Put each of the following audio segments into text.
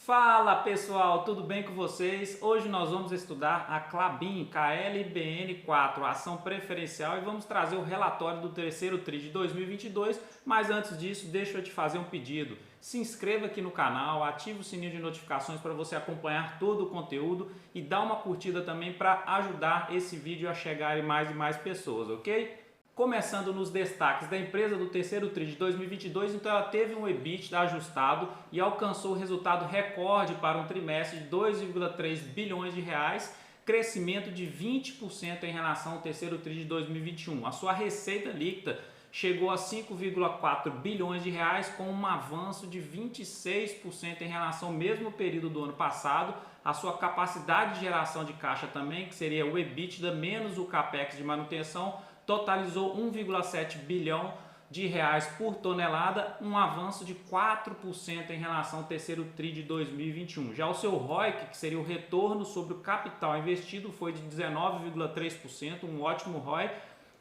Fala pessoal, tudo bem com vocês? Hoje nós vamos estudar a Klabin KLBN4, ação preferencial, e vamos trazer o relatório do terceiro TRI de 2022, mas antes disso deixa eu te fazer um pedido. Se inscreva aqui no canal, ative o sininho de notificações para você acompanhar todo o conteúdo e dá uma curtida também para ajudar esse vídeo a chegar em mais e mais pessoas, ok? Começando nos destaques da empresa do terceiro TRI de 2022, então ela teve um EBITDA ajustado e alcançou o resultado recorde para um trimestre de 2,3 bilhões de reais, crescimento de 20% em relação ao terceiro TRI de 2021. A sua receita líquida chegou a 5,4 bilhões de reais, com um avanço de 26% em relação ao mesmo período do ano passado. A sua capacidade de geração de caixa também, que seria o EBITDA menos o capex de manutenção, totalizou 1,7 bilhão de reais por tonelada, um avanço de 4% em relação ao terceiro TRI de 2021. Já o seu ROIC, que seria o retorno sobre o capital investido, foi de 19,3%, um ótimo ROI,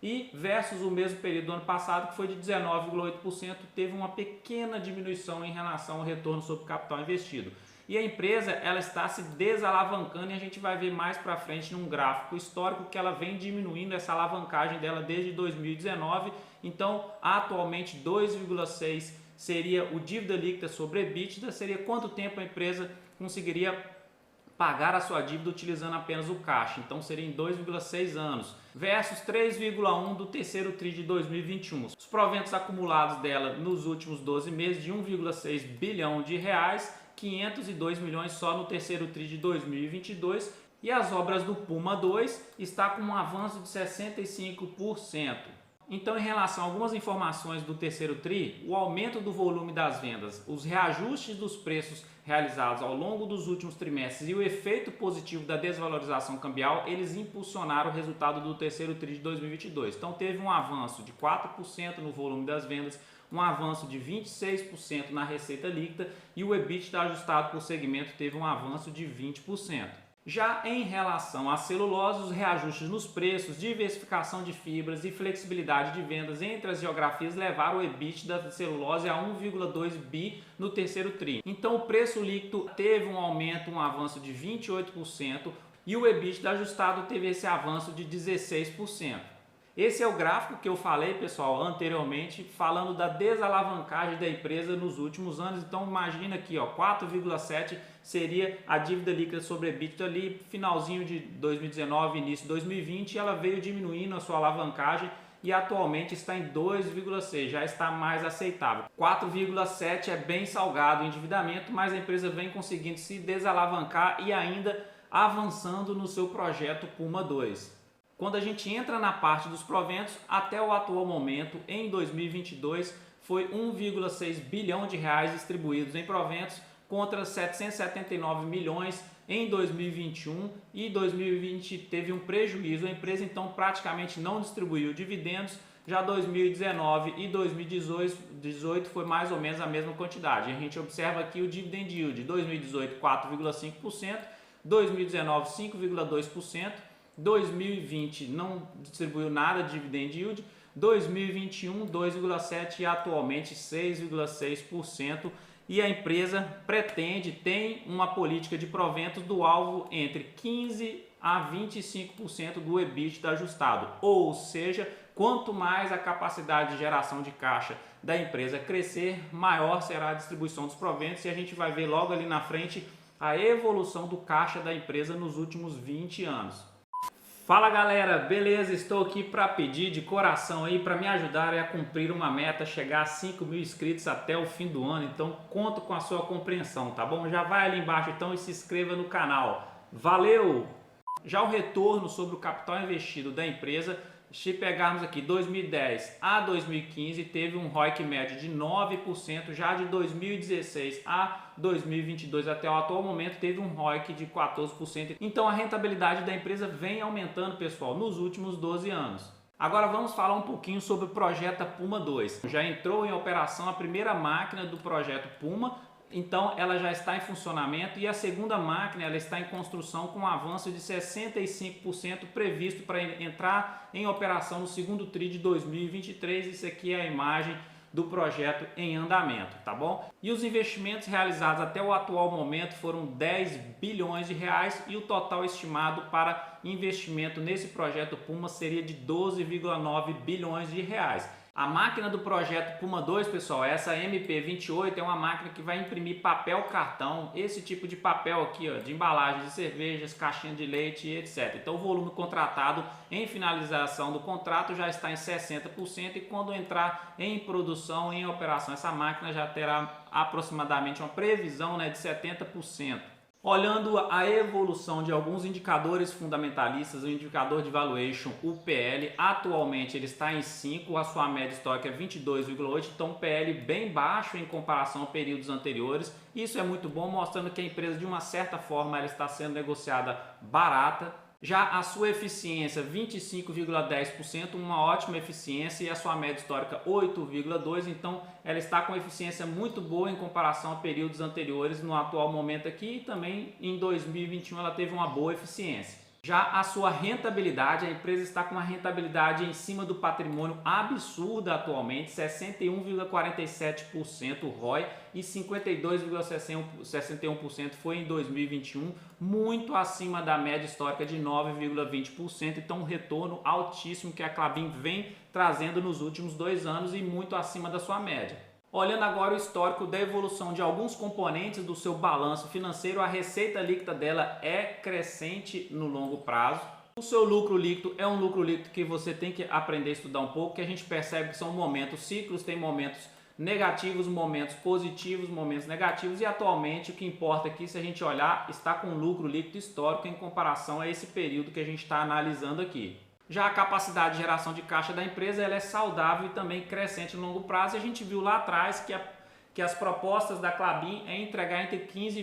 e versus o mesmo período do ano passado, que foi de 19,8%, teve uma pequena diminuição em relação ao retorno sobre o capital investido. E a empresa ela está se desalavancando, e a gente vai ver mais para frente num gráfico histórico que ela vem diminuindo essa alavancagem dela desde 2019. Então, atualmente 2,6 seria o dívida líquida sobre EBITDA, seria quanto tempo a empresa conseguiria pagar a sua dívida utilizando apenas o caixa. Então seria em 2,6 anos, versus 3,1 do terceiro TRI de 2021. Os proventos acumulados dela nos últimos 12 meses de 1,6 bilhão de reais, 502 milhões só no terceiro TRI de 2022, e as obras do Puma 2 está com um avanço de 65%. Então, em relação a algumas informações do terceiro TRI, o aumento do volume das vendas, os reajustes dos preços realizados ao longo dos últimos trimestres e o efeito positivo da desvalorização cambial, eles impulsionaram o resultado do terceiro TRI de 2022. Então, teve um avanço de 4% no volume das vendas, um avanço de 26% na receita líquida, e o EBITDA ajustado por segmento teve um avanço de 20%. Já em relação à celulose, os reajustes nos preços, diversificação de fibras e flexibilidade de vendas entre as geografias levaram o EBITDA da celulose a 1,2 bi no terceiro TRI. Então o preço líquido teve um aumento, um avanço de 28%, e o EBITDA ajustado teve esse avanço de 16%. Esse é o gráfico que eu falei, pessoal, anteriormente, falando da desalavancagem da empresa nos últimos anos. Então imagina aqui, ó, 4,7 seria a dívida líquida sobre EBITDA ali, finalzinho de 2019, início de 2020, e ela veio diminuindo a sua alavancagem e atualmente está em 2,6, já está mais aceitável. 4,7 é bem salgado o endividamento, mas a empresa vem conseguindo se desalavancar e ainda avançando no seu projeto Puma 2. Quando a gente entra na parte dos proventos, até o atual momento, em 2022, foi 1,6 bilhão de reais distribuídos em proventos contra 779 milhões em 2021, e 2020 teve um prejuízo. A empresa então praticamente não distribuiu dividendos. Já 2019 e 2018 foi mais ou menos a mesma quantidade. A gente observa aqui o dividend yield, 2018 4,5%, 2019 5,2%, 2020 não distribuiu nada de dividend yield, 2021 2,7% e atualmente 6,6%. E a empresa tem uma política de proventos do alvo entre 15% a 25% do EBITDA ajustado. Ou seja, quanto mais a capacidade de geração de caixa da empresa crescer, maior será a distribuição dos proventos, e a gente vai ver logo ali na frente a evolução do caixa da empresa nos últimos 20 anos. Fala galera, beleza? Estou aqui para pedir de coração aí para me ajudar a cumprir uma meta, chegar a 5 mil inscritos até o fim do ano. Então conto com a sua compreensão, tá bom? Já vai ali embaixo então e se inscreva no canal. Valeu! Já o retorno sobre o capital investido da empresa, se pegarmos aqui 2010 a 2015, teve um ROIC médio de 9%, já de 2016 a 2022 até o atual momento teve um ROIC de 14%. Então a rentabilidade da empresa vem aumentando, pessoal, nos últimos 12 anos. Agora vamos falar um pouquinho sobre o projeto Puma 2. Já entrou em operação a primeira máquina do projeto Puma, então ela já está em funcionamento, e a segunda máquina ela está em construção com um avanço de 65% previsto para entrar em operação no segundo TRI de 2023. Isso aqui é a imagem do projeto em andamento, tá bom? E os investimentos realizados até o atual momento foram 10 bilhões de reais e o total estimado para investimento nesse projeto Puma seria de 12,9 bilhões de reais. A máquina do projeto Puma 2, pessoal, essa MP28 é uma máquina que vai imprimir papel cartão, esse tipo de papel aqui, ó, de embalagem de cervejas, caixinha de leite, etc. Então o volume contratado em finalização do contrato já está em 60% e quando entrar em produção, em operação, essa máquina já terá aproximadamente uma previsão, né, de 70%. Olhando a evolução de alguns indicadores fundamentalistas, o indicador de valuation, o PL, atualmente ele está em 5, a sua média histórica é 22,8, então um PL bem baixo em comparação a períodos anteriores. Isso é muito bom, mostrando que a empresa de uma certa forma ela está sendo negociada barata. Já a sua eficiência 25,10%, uma ótima eficiência, e a sua média histórica 8,2%, então ela está com eficiência muito boa em comparação a períodos anteriores no atual momento aqui, e também em 2021 ela teve uma boa eficiência. Já a sua rentabilidade, a empresa está com uma rentabilidade em cima do patrimônio absurda atualmente, 61,47% ROI e 52,61% foi em 2021, muito acima da média histórica de 9,20%, então um retorno altíssimo que a Klabin vem trazendo nos últimos 2 anos e muito acima da sua média. Olhando agora o histórico da evolução de alguns componentes do seu balanço financeiro, a receita líquida dela é crescente no longo prazo. O seu lucro líquido é um lucro líquido que você tem que aprender a estudar um pouco, que a gente percebe que são momentos, ciclos, tem momentos negativos, momentos positivos, momentos negativos, e atualmente o que importa aqui, se a gente olhar, está com um lucro líquido histórico em comparação a esse período que a gente está analisando aqui. Já a capacidade de geração de caixa da empresa ela é saudável e também crescente no longo prazo. A gente viu lá atrás que as propostas da Klabin é entregar entre 15% e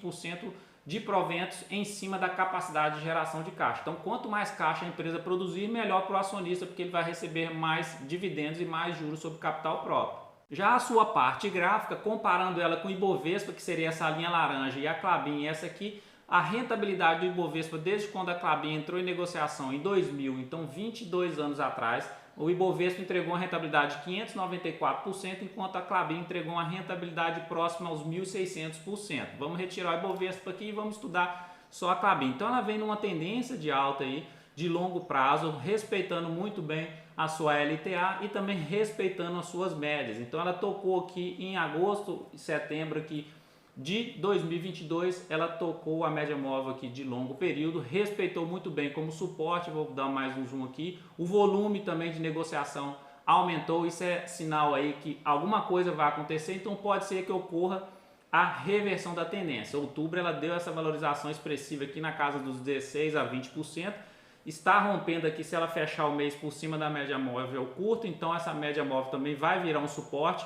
25% de proventos em cima da capacidade de geração de caixa. Então, quanto mais caixa a empresa produzir, melhor para o acionista, porque ele vai receber mais dividendos e mais juros sobre o capital próprio. Já a sua parte gráfica, comparando ela com o Ibovespa, que seria essa linha laranja, e a Klabin, essa aqui, a rentabilidade do Ibovespa desde quando a Klabin entrou em negociação em 2000, então 22 anos atrás, o Ibovespa entregou uma rentabilidade de 594%, enquanto a Klabin entregou uma rentabilidade próxima aos 1.600%. Vamos retirar o Ibovespa aqui e vamos estudar só a Klabin. Então ela vem numa tendência de alta aí, de longo prazo, respeitando muito bem a sua LTA e também respeitando as suas médias. Então ela tocou aqui em agosto e setembro aqui de 2022, ela tocou a média móvel aqui de longo período, respeitou muito bem como suporte. Vou dar mais um zoom aqui. O volume também de negociação aumentou, isso é sinal aí que alguma coisa vai acontecer, então pode ser que ocorra a reversão da tendência. Outubro ela deu essa valorização expressiva aqui na casa dos 16% a 20%, está rompendo aqui, se ela fechar o mês por cima da média móvel curto, então essa média móvel também vai virar um suporte.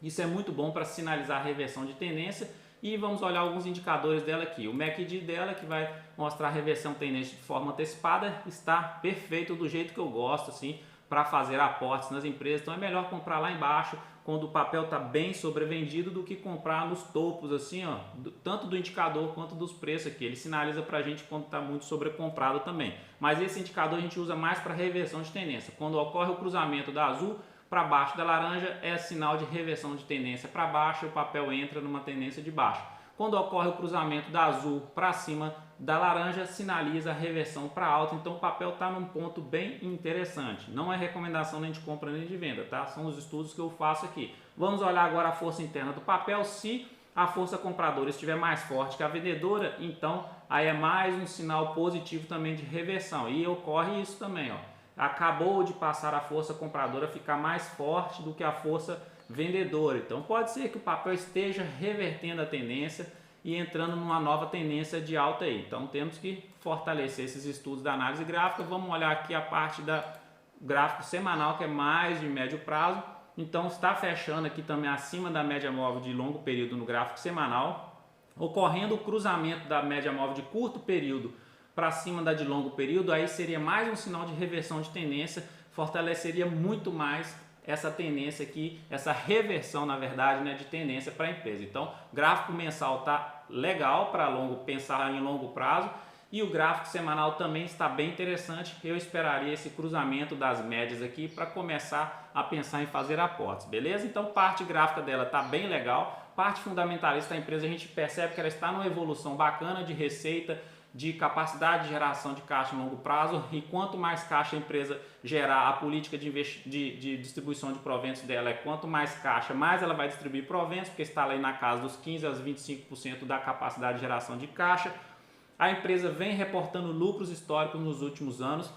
Isso é muito bom para sinalizar a reversão de tendência. E vamos olhar alguns indicadores dela aqui. O MACD dela, que vai mostrar a reversão de tendência de forma antecipada, está perfeito, do jeito que eu gosto, assim, para fazer aportes nas empresas. Então é melhor comprar lá embaixo, quando o papel está bem sobrevendido, do que comprar nos topos, assim, ó, tanto do indicador quanto dos preços aqui. Ele sinaliza para a gente quando está muito sobrecomprado também. Mas esse indicador a gente usa mais para reversão de tendência. Quando ocorre o cruzamento da azul para baixo da laranja, é sinal de reversão de tendência para baixo, o papel entra numa tendência de baixo. Quando ocorre o cruzamento da azul para cima da laranja, sinaliza a reversão para alta. Então o papel está num ponto bem interessante. Não é recomendação nem de compra nem de venda, tá? São os estudos que eu faço aqui. Vamos olhar agora a força interna do papel. Se a força compradora estiver mais forte que a vendedora, então aí é mais um sinal positivo também de reversão. E ocorre isso também, ó. Acabou de passar a força compradora ficar mais forte do que a força vendedora. Então pode ser que o papel esteja revertendo a tendência e entrando numa nova tendência de alta aí. Então temos que fortalecer esses estudos da análise gráfica. Vamos olhar aqui a parte da gráfico semanal, que é mais de médio prazo. Então está fechando aqui também acima da média móvel de longo período no gráfico semanal, ocorrendo o cruzamento da média móvel de curto período para cima da de longo período. Aí seria mais um sinal de reversão de tendência, fortaleceria muito mais essa tendência aqui, essa reversão, na verdade, né, de tendência para a empresa. Então, gráfico mensal tá legal para pensar em longo prazo, e o gráfico semanal também está bem interessante. Eu esperaria esse cruzamento das médias aqui para começar a pensar em fazer aportes, beleza? Então, parte gráfica dela está bem legal. Parte fundamentalista da empresa, a gente percebe que ela está numa evolução bacana de receita, de capacidade de geração de caixa em longo prazo, e quanto mais caixa a empresa gerar, a política de distribuição de proventos dela é quanto mais caixa, mais ela vai distribuir proventos, porque está ali na casa dos 15% a 25% da capacidade de geração de caixa. A empresa vem reportando lucros históricos nos últimos anos,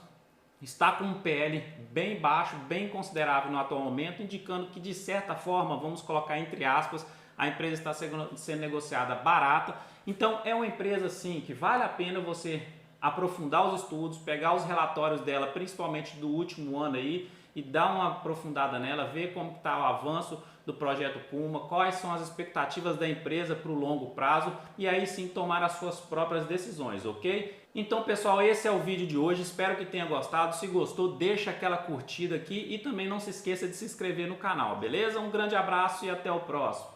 está com um PL bem baixo, bem considerável no atual momento, indicando que de certa forma, vamos colocar entre aspas, a empresa está sendo negociada barata. Então é uma empresa sim que vale a pena você aprofundar os estudos, pegar os relatórios dela, principalmente do último ano aí, e dar uma aprofundada nela, ver como está o avanço do projeto Puma, quais são as expectativas da empresa para o longo prazo, e aí sim tomar as suas próprias decisões, ok? Então pessoal, esse é o vídeo de hoje, espero que tenha gostado. Se gostou, deixa aquela curtida aqui e também não se esqueça de se inscrever no canal, beleza? Um grande abraço e até o próximo.